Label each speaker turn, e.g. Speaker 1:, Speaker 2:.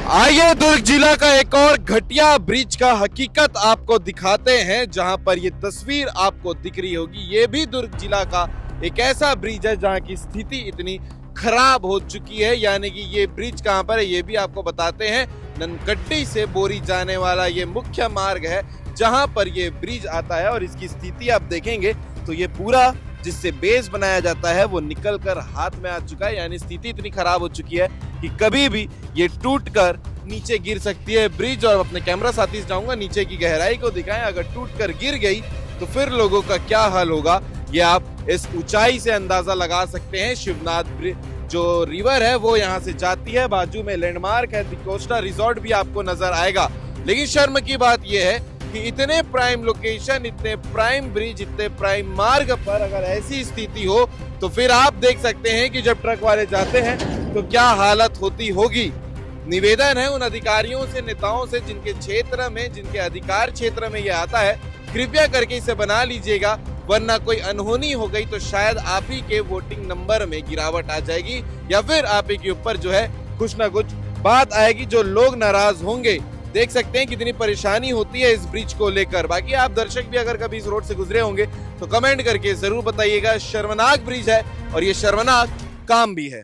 Speaker 1: आइए दुर्ग जिला का एक और घटिया ब्रिज का हकीकत आपको दिखाते हैं। जहां पर ये तस्वीर आपको दिख रही होगी, ये भी दुर्ग जिला का एक ऐसा ब्रिज है जहां की स्थिति इतनी खराब हो चुकी है। यानी कि ये ब्रिज कहां पर है ये भी आपको बताते हैं। ननकड्डी से बोरी जाने वाला ये मुख्य मार्ग है जहां पर ये ब्रिज आता है, और इसकी स्थिति आप देखेंगे तो ये पूरा जिससे बेस बनाया जाता है वो निकल कर हाथ में आ चुका है। यानी स्थिति इतनी खराब हो चुकी है कि कभी भी ये टूट कर नीचे गिर सकती है ब्रिज। और अपने कैमरा साथी से जाऊंगा नीचे की गहराई को दिखाएं, अगर टूट कर गिर गई तो फिर लोगों का क्या हाल होगा ये आप इस ऊंचाई से अंदाजा लगा सकते हैं। शिवनाथ ब्रिज जो रिवर है वो यहाँ से जाती है, बाजू में लैंडमार्क है, द कोस्टा रिजॉर्ट भी आपको नजर आएगा। लेकिन शर्म की बात यह है कि इतने प्राइम लोकेशन, इतने प्राइम ब्रिज, इतने प्राइम मार्ग पर अगर ऐसी स्थिति हो तो फिर आप देख सकते हैं कि जब ट्रक वाले जाते हैं तो क्या हालत होती होगी। निवेदन है उन अधिकारियों से, नेताओं से जिनके क्षेत्र में, जिनके अधिकार क्षेत्र में ये आता है, कृपया करके इसे बना लीजिएगा, वरना कोई अनहोनी हो गई तो शायद आप ही के वोटिंग नंबर में गिरावट आ जाएगी, या फिर आप ही के ऊपर जो है कुछ ना कुछ बात आएगी जो लोग नाराज होंगे। देख सकते हैं कितनी परेशानी होती है इस ब्रिज को लेकर। बाकी आप दर्शक भी अगर कभी इस रोड से गुजरे होंगे तो कमेंट करके जरूर बताइएगा। शर्मनाक ब्रिज है और ये शर्मनाक काम भी है।